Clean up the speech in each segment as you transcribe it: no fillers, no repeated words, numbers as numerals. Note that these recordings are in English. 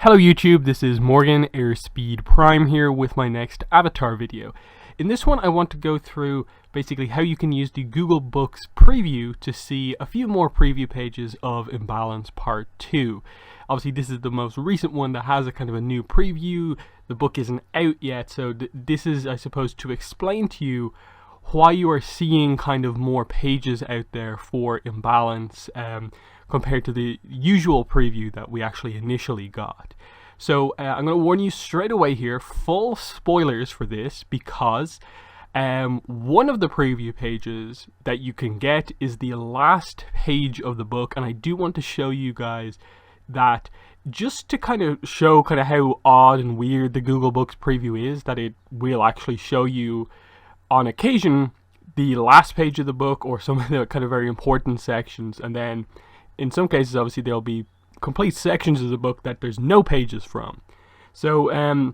Hello YouTube, this is Morgan Airspeed Prime here with my next avatar video. In this one I want to go through basically how you can use the Google Books preview to see a few more preview pages of Imbalance Part 2. Obviously this is the most recent one that has a kind of a new preview. The book isn't out yet, so this is, I suppose, to explain to you why you are seeing kind of more pages out there for Imbalance compared to the usual preview that we actually initially got. So I'm going to warn you straight away here, full spoilers for this, because one of the preview pages that you can get is the last page of the book, and I do want to show you guys that just to kind of show kind of how odd and weird the Google Books preview is, that it will actually show you on occasion the last page of the book or some of the kind of very important sections, and then in some cases obviously there'll be complete sections of the book that there's no pages from. So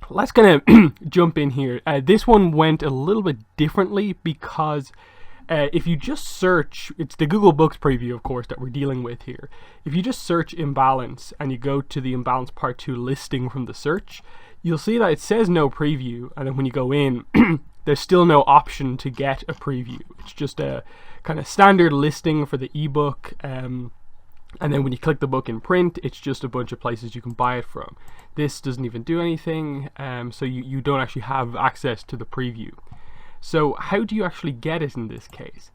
let's kind of jump in here. This one went a little bit differently because if you just search, it's the Google Books preview of course that we're dealing with here. If you just search Imbalance and you go to the Imbalance Part 2 listing from the search, you'll see that it says no preview, and then when you go in there's still no option to get a preview. It's just a kind of standard listing for the ebook, and then when you click the book in print, it's just a bunch of places you can buy it from. This doesn't even do anything, so you don't actually have access to the preview. So how do you actually get it in this case?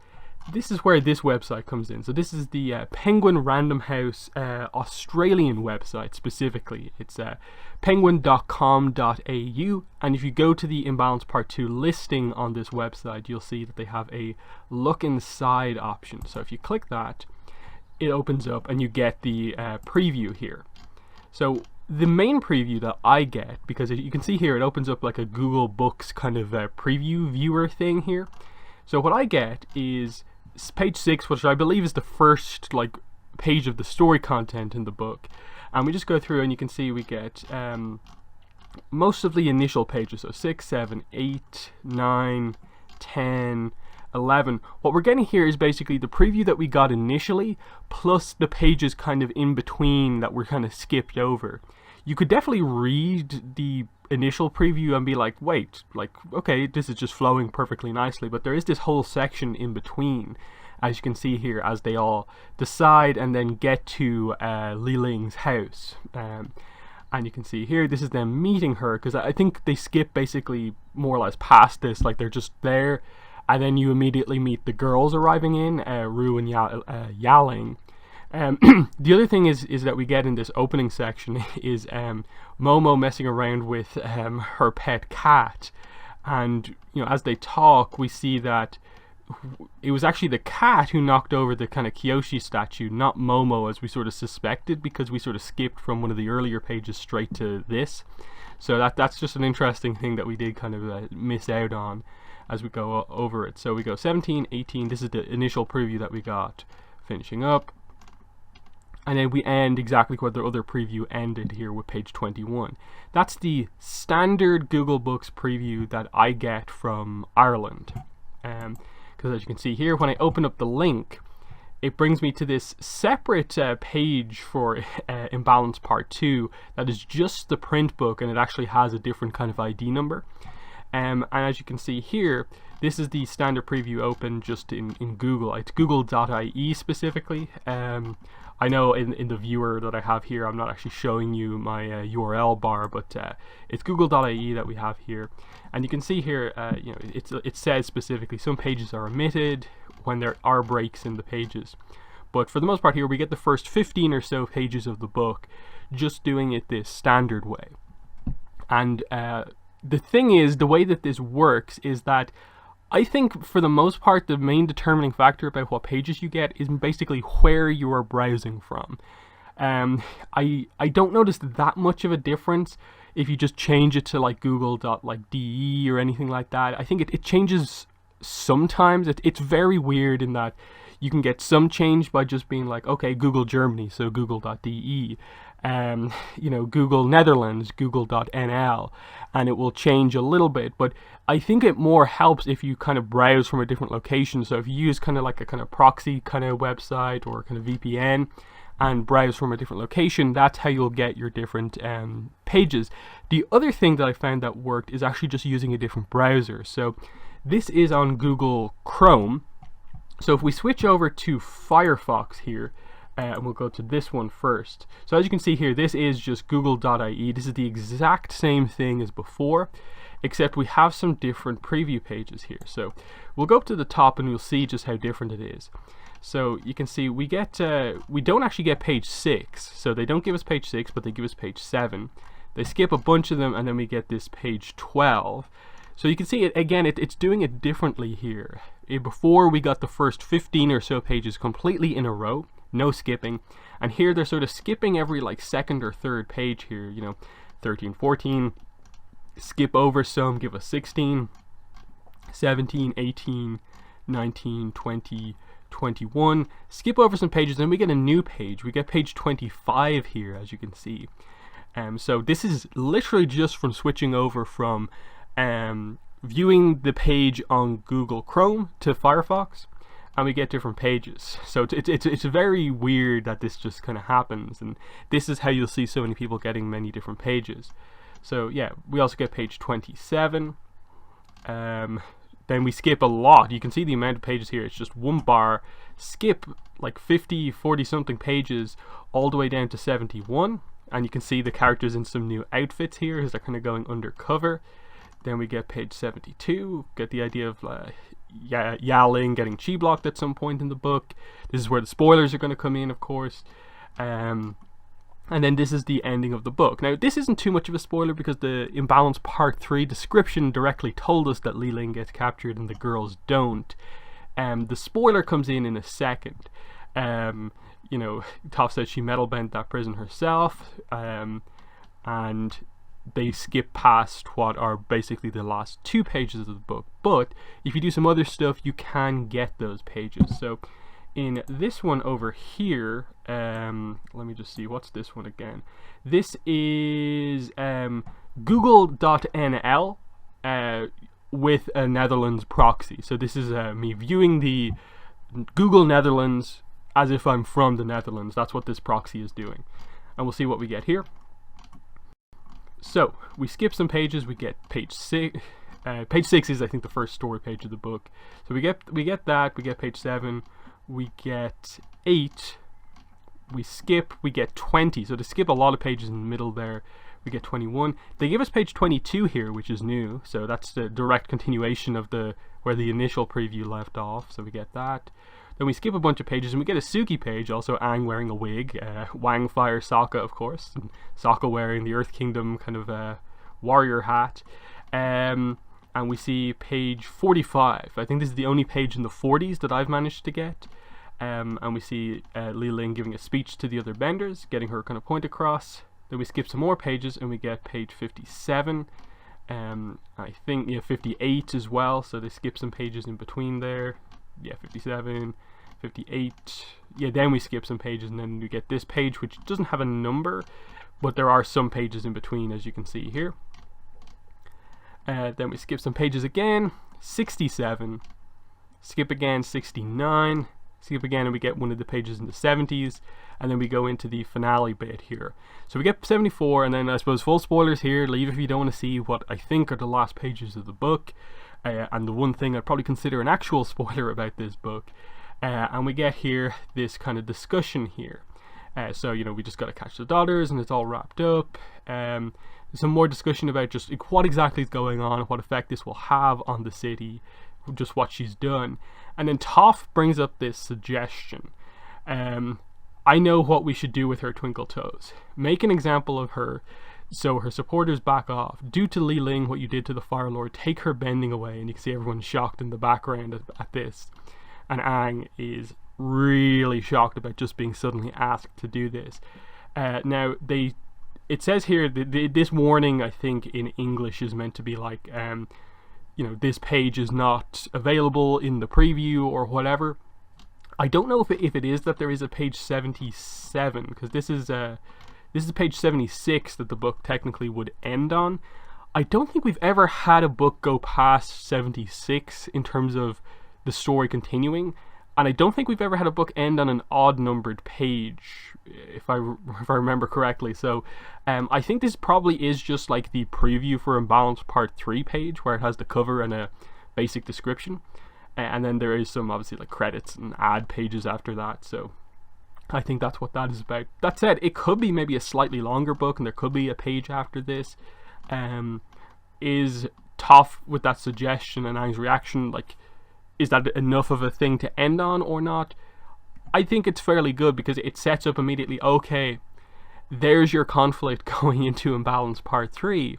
This is where this website comes in. So this is the Penguin Random House Australian website specifically. It's penguin.com.au, and if you go to the Imbalance Part 2 listing on this website, you'll see that they have a look inside option. So if you click that, it opens up and you get the preview here. So the main preview that I get, because you can see here it opens up like a Google Books kind of preview viewer thing here. So what I get is page 6, which I believe is the first like page of the story content in the book, and we just go through and you can see we get most of the initial pages, so 6, 7, 8, 9, 10, 11. What we're getting here is basically the preview that we got initially plus the pages kind of in between that were kind of skipped over. You could definitely read the initial preview and be like, wait, like, okay, this is just flowing perfectly nicely, but there is this whole section in between, as you can see here, as they all decide and then get to Li Ling's house. And you can see here, this is them meeting her, because I think they skip basically more or less past this, like they're just there, and then you immediately meet the girls arriving in, Ru and Yaling. The other thing is that we get in this opening section is Momo messing around with her pet cat, and as they talk we see that it was actually the cat who knocked over the kind of Kyoshi statue, not Momo, as we sort of suspected, because we sort of skipped from one of the earlier pages straight to this. So that's just an interesting thing that we did kind of miss out on as we go over it. So we go 17, 18, this is the initial preview that we got, finishing up. And then we end exactly where the other preview ended here with page 21. That's the standard Google Books preview that I get from Ireland. Because as you can see here, when I open up the link, it brings me to this separate page for Imbalance Part 2 that is just the print book, and it actually has a different kind of ID number. And as you can see here, this is the standard preview open just in Google. It's google.ie specifically. I know in the viewer that I have here, I'm not actually showing you my URL bar, but it's google.ie that we have here. And you can see here, it says specifically some pages are omitted when there are breaks in the pages. But for the most part here, we get the first 15 or so pages of the book just doing it this standard way. And the thing is, the way that this works is that I think for the most part the main determining factor about what pages you get is basically where you are browsing from. I don't notice that much of a difference if you just change it to like google.de or anything like that. I think it changes sometimes. It's very weird in that you can get some change by just being like, okay, Google Germany, so google.de. Google Netherlands, google.nl, and it will change a little bit, but I think it more helps if you kind of browse from a different location. So if you use kind of like a kind of proxy kind of website or kind of VPN, and browse from a different location, that's how you'll get your different pages. The other thing that I found that worked is actually just using a different browser. So this is on Google Chrome. So if we switch over to Firefox here, and we'll go to this one first. So as you can see here, this is just google.ie. This is the exact same thing as before, except we have some different preview pages here. So we'll go up to the top and we'll see just how different it is. So you can see we don't actually get page 6. So they don't give us page 6, but they give us page 7. They skip a bunch of them, and then we get this page 12. So you can see it again, it's doing it differently here. Before, we got the first 15 or so pages completely in a row, no skipping. And here they're sort of skipping every like second or third page here, 13, 14, skip over some, give us 16, 17, 18, 19, 20, 21, skip over some pages, then we get a new page. We get page 25 here, as you can see. So this is literally just from switching over from viewing the page on Google Chrome to Firefox, and we get different pages. So it's very weird that this just kind of happens, and this is how you'll see so many people getting many different pages. So yeah, we also get page 27. Then we skip a lot. You can see the amount of pages here. It's just one bar. Skip like 50, 40 something pages all the way down to 71. And you can see the characters in some new outfits here as they're kind of going undercover. Then we get page 72. Get the idea of Yaling getting chi blocked at some point in the book. This is where the spoilers are going to come in, of course. And then this is the ending of the book. Now, this isn't too much of a spoiler because the Imbalance Part 3 description directly told us that Li Ling gets captured and the girls don't. The spoiler comes in a second. Toph says she metal bent that prison herself, and they skip past what are basically the last 2 pages of the book. But if you do some other stuff, you can get those pages. So in this one over here, let me just see, what's this one again? This is google.nl with a Netherlands proxy. So this is me viewing the Google Netherlands as if I'm from the Netherlands. That's what this proxy is doing. And we'll see what we get here. So we skip some pages, we get page 6. Page 6 is, I think, the first story page of the book. So we get that, we get page 7. We get 8, we skip, we get 20. So to skip a lot of pages in the middle there, we get 21. They give us page 22 here, which is new. So that's the direct continuation of where the initial preview left off. So we get that. Then we skip a bunch of pages and we get a Suki page, also Aang wearing a wig, Wang fires Sokka, of course, and Sokka wearing the Earth Kingdom kind of warrior hat. And we see page 45. I think this is the only page in the 40s that I've managed to get. And we see Li Ling giving a speech to the other benders, getting her kind of point across. Then we skip some more pages and we get page 57. I think 58 as well, so they skip some pages in between there. 57, 58. Then we skip some pages and then we get this page, which doesn't have a number, but there are some pages in between, as you can see here. Then we skip some pages again, 67, skip again, 69, skip again, and we get one of the pages in the 70s, and then we go into the finale bit here. So we get 74, and then I suppose full spoilers here, leave if you don't want to see what I think are the last pages of the book, and the one thing I'd probably consider an actual spoiler about this book. And we get here this kind of discussion here. So, we just got to catch the daughters and it's all wrapped up. There's some more discussion about just what exactly is going on, what effect this will have on the city, just what she's done. And then Toph brings up this suggestion. I know what we should do with her twinkle toes. Make an example of her so her supporters back off. Do to Li Ling what you did to the Fire Lord. Take her bending away. And you can see everyone shocked in the background at this. And Aang is really shocked about just being suddenly asked to do this. Now, it says here, this warning, I think, in English is meant to be like, this page is not available in the preview or whatever. I don't know if it is that there is a page 77, because this is page 76 that the book technically would end on. I don't think we've ever had a book go past 76 in terms of the story continuing. And I don't think we've ever had a book end on an odd numbered page, if I remember correctly. So I think this probably is just like the preview for Imbalance Part 3 page, where it has the cover and a basic description, and then there is some obviously like credits and ad pages after that. So I think that's what that is about. That said, it could be maybe a slightly longer book, and there could be a page after this. Is Toph with that suggestion and Aang's reaction, like, is that enough of a thing to end on or not? I think it's fairly good, because it sets up immediately, okay, there's your conflict going into Imbalance Part 3,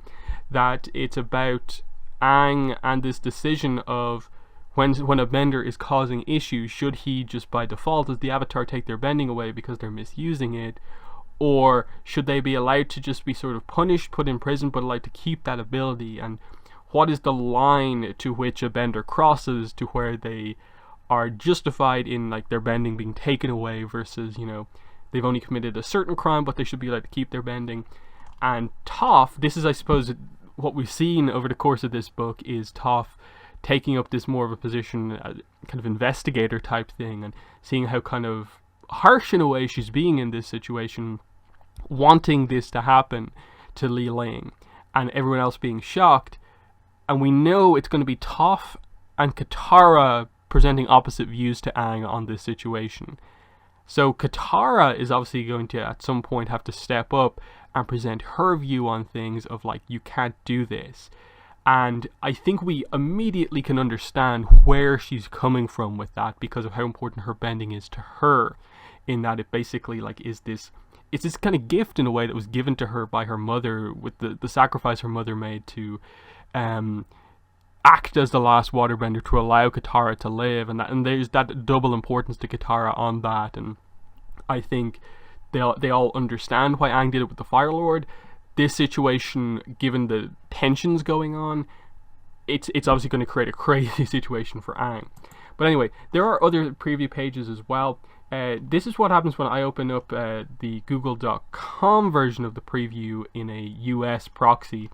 that it's about Aang and this decision of when a bender is causing issues, should he just by default, as the Avatar, take their bending away because they're misusing it, or should they be allowed to just be sort of punished, put in prison, but allowed to keep that ability? And what is the line to which a bender crosses to where they are justified in like their bending being taken away versus, you know, they've only committed a certain crime but they should be allowed to keep their bending? And Toph, this is I suppose what we've seen over the course of this book, is Toph taking up this more of a position, kind of investigator type thing, and seeing how kind of harsh in a way she's being in this situation, wanting this to happen to Li Ling, and everyone else being shocked. And we know it's going to be Toph and Katara presenting opposite views to Aang on this situation. So Katara is obviously going to at some point have to step up and present her view on things of like, you can't do this. And I think we immediately can understand where she's coming from with that, because of how important her bending is to her, in that it basically like it's this kind of gift in a way that was given to her by her mother, with the sacrifice her mother made to act as the last waterbender to allow Katara to live, and there's that double importance to Katara on that. And I think they all understand why Aang did it with the Fire Lord. This situation, given the tensions going on, it's obviously going to create a crazy situation for Aang. But anyway, there are other preview pages as well. This is what happens when I open up the google.com version of the preview in a US proxy.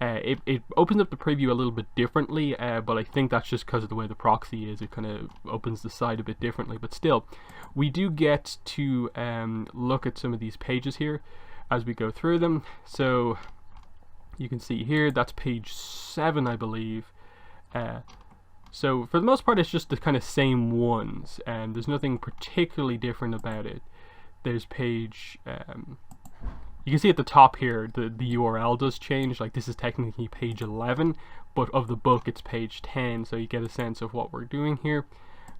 It opens up the preview a little bit differently, but I think that's just because of the way the proxy is. It kind of opens the site a bit differently, but still, we do get to look at some of these pages here as we go through them. So you can see here, that's page 7, I believe. So for the most part, it's just the kind of same ones, and there's nothing particularly different about it. There's page... you can see at the top here, the URL does change. Like, this is technically page 11, but of the book it's page 10, so you get a sense of what we're doing here.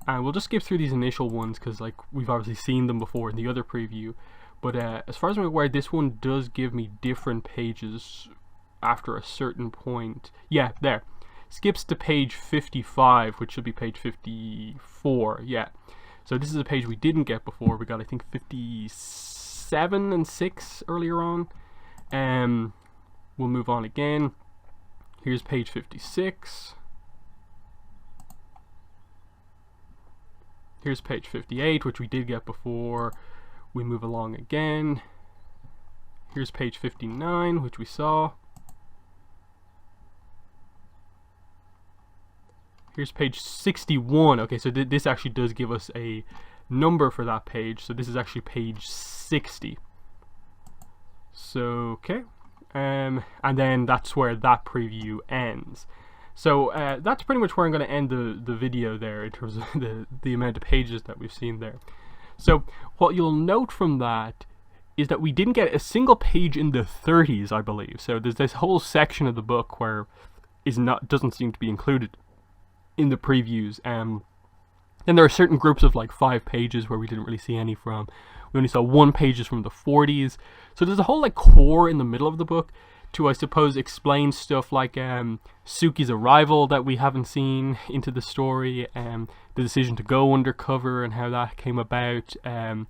And we'll just skip through these initial ones, because like we've obviously seen them before in the other preview. But as far as I'm aware, this one does give me different pages after a certain point. Yeah, there. Skips to page 55, which should be page 54. Yeah. So this is a page we didn't get before. We got, I think, 57 and 6 earlier on. We'll move on again. Here's page 56. Here's page 58, which we did get before. We move along again. Here's page 59, which we saw. Here's page 61. Okay, so this actually does give us a number for that page. So this is actually page 60. So, okay. And then that's where that preview ends. So that's pretty much where I'm going to end the video there, in terms of the amount of pages that we've seen there. So what you'll note from that is that we didn't get a single page in the 30s, I believe. So there's this whole section of the book where doesn't seem to be included in the previews. Then there are certain groups of like 5 pages where we didn't really see any from. We only saw 1 pages from the 40s. So there's a whole like core in the middle of the book to, I suppose, explain stuff like Suki's arrival that we haven't seen into the story, the decision to go undercover and how that came about, and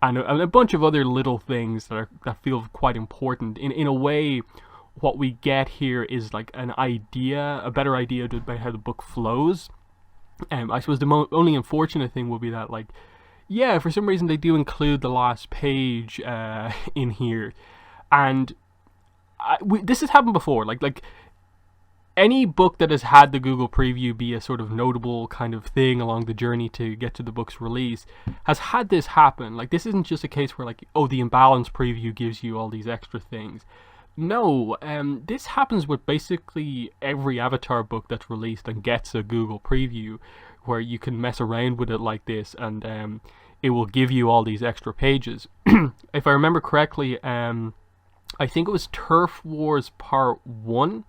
a bunch of other little things that feel quite important. In a way, what we get here is like an idea, a better idea about how the book flows. I suppose the only unfortunate thing will be that, like, yeah, for some reason they do include the last page in here, and this has happened before. Like any book that has had the Google preview be a sort of notable kind of thing along the journey to get to the book's release has had this happen. Like, this isn't just a case where, like, oh, the Imbalance preview gives you all these extra things. No, this happens with basically every Avatar book that's released and gets a Google preview, where you can mess around with it like this, and it will give you all these extra pages. If I remember correctly, I think it was Turf Wars Part 1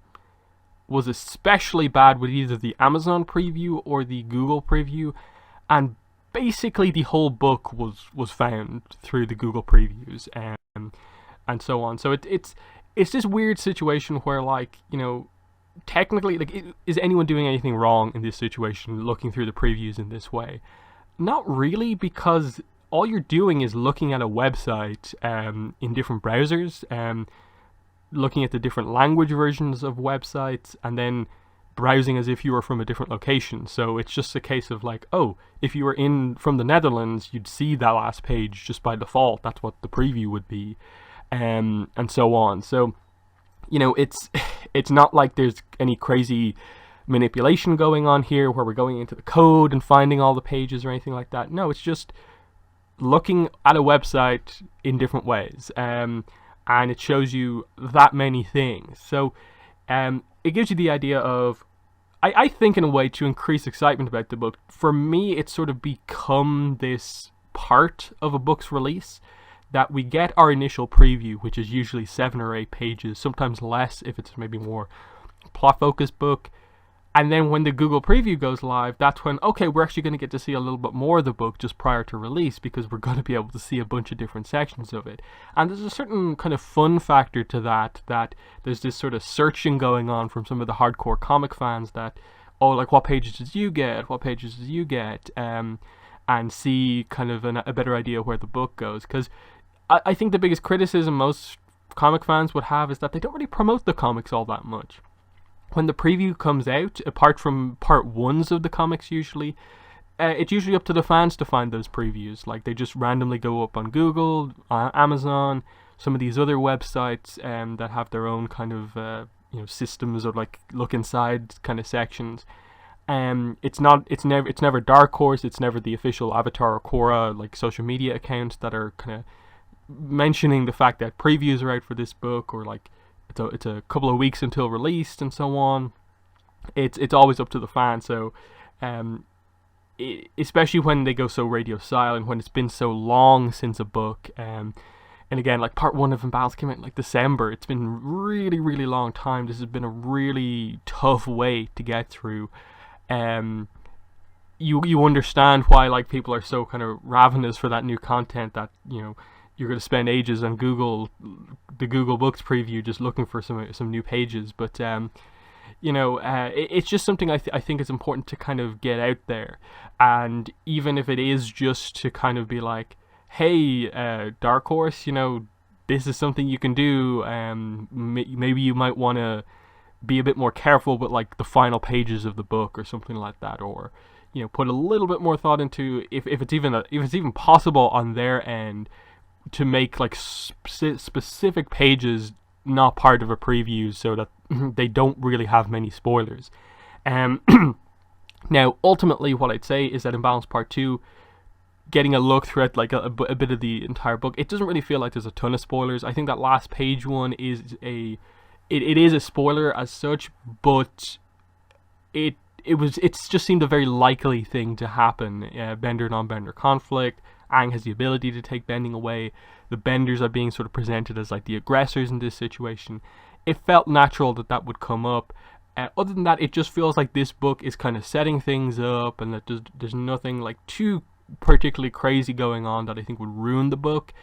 was especially bad with either the Amazon preview or the Google preview, and basically the whole book was found through the Google previews, and so on. So it's this weird situation where, like, you know, technically, like, is anyone doing anything wrong in this situation looking through the previews in this way? Not really, because all you're doing is looking at a website in different browsers, looking at the different language versions of websites, and then browsing as if you were from a different location. So it's just a case of, like, oh, if you were from the Netherlands, you'd see that last page just by default. That's what the preview would be, and so on. So, you know, it's not like there's any crazy manipulation going on here where we're going into the code and finding all the pages or anything like that. No, it's just looking at a website in different ways, and it shows you that many things. So it gives you the idea of, I think, in a way, to increase excitement about the book. For me, it's sort of become this part of a book's release, that we get our initial preview, which is usually 7 or 8 pages, sometimes less if it's maybe more plot-focused book. And then when the Google preview goes live, that's when, okay, we're actually going to get to see a little bit more of the book just prior to release, because we're going to be able to see a bunch of different sections of it. And there's a certain kind of fun factor to that there's this sort of searching going on from some of the hardcore comic fans that, oh, like, what pages did you get? What pages did you get? And see kind of a better idea where the book goes. Because I think the biggest criticism most comic fans would have is that they don't really promote the comics all that much. When the preview comes out, apart from part 1s of the comics usually, it's usually up to the fans to find those previews. Like, they just randomly go up on Google, Amazon, some of these other websites that have their own kind of systems of, like, look inside kind of sections. It's never Dark Horse, it's never the official Avatar or Korra, like, social media accounts that are kind of mentioning the fact that previews are out for this book, or, like, it's a couple of weeks until released and so on. It's always up to the fan. So especially when they go so radio silent, when it's been so long since a book, and again, like, part 1 of Imbalance came out in, like, December. It's been really, really long time. This has been a really tough way to get through. You understand why, like, people are so kind of ravenous for that new content, that, you know, you're going to spend ages on the Google Books preview, just looking for some new pages. But it's just something I think is important to kind of get out there. And even if it is just to kind of be like, hey, Dark Horse, you know, this is something you can do. Maybe you might want to be a bit more careful with, like, the final pages of the book or something like that, or, you know, put a little bit more thought into if it's even possible on their end to make, like, specific pages not part of a preview, so that they don't really have many spoilers. Now, ultimately, what I'd say is that Imbalance Part 2, getting a look through it, like, a bit of the entire book, it doesn't really feel like there's a ton of spoilers. I think that last page one is it is a spoiler as such, but it's just seemed a very likely thing to happen. Bender non-bender conflict. Aang has the ability to take bending away. The benders are being sort of presented as, like, the aggressors in this situation. It felt natural that would come up. Other than that, it just feels like this book is kind of setting things up, and that there's nothing, like, too particularly crazy going on that I think would ruin the book.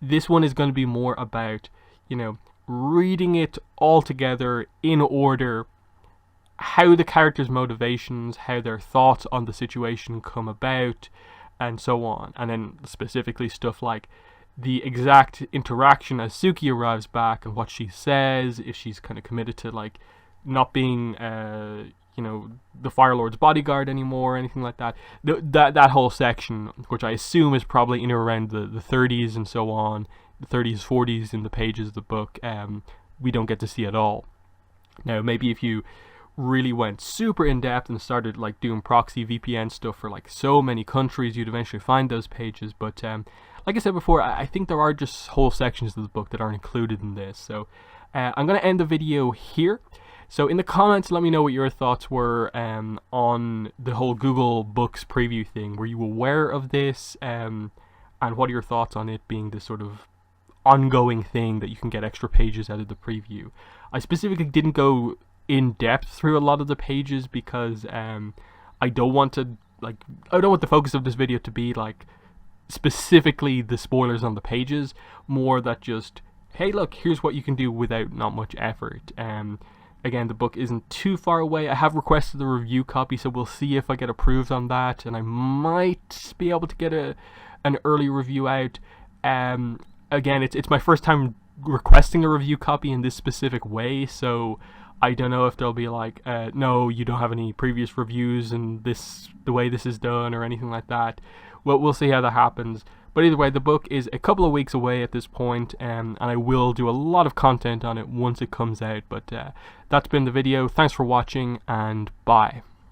This one is going to be more about, you know, reading it all together in order, how the characters' motivations, how their thoughts on the situation come about, and so on. And then specifically stuff like the exact interaction as Suki arrives back and what she says, if she's kind of committed to, like, not being the Fire Lord's bodyguard anymore or anything like that. That whole section, which I assume is probably in or around the 30s and so on, the 30s, 40s in the pages of the book, we don't get to see at all. Now, maybe if you really went super in depth and started like doing proxy VPN stuff for like so many countries, you'd eventually find those pages. But like I said before, I think there are just whole sections of the book that aren't included in this. So I'm going to end the video here. So in the comments, let me know what your thoughts were on the whole Google Books preview thing. Were you aware of this? And what are your thoughts on it being this sort of ongoing thing that you can get extra pages out of the preview? I specifically didn't go in depth through a lot of the pages because I don't want the focus of this video to be like specifically the spoilers on the pages, more that just, hey look, here's what you can do without not much effort. Again, the book isn't too far away. I have requested the review copy, so we'll see if I get approved on that, and I might be able to get an early review out. Again, it's my first time requesting a review copy in this specific way, so I don't know if they'll be like, no, you don't have any previous reviews and the way this is done or anything like that. Well, we'll see how that happens. But either way, the book is a couple of weeks away at this point, and I will do a lot of content on it once it comes out. But that's been the video. Thanks for watching, and bye.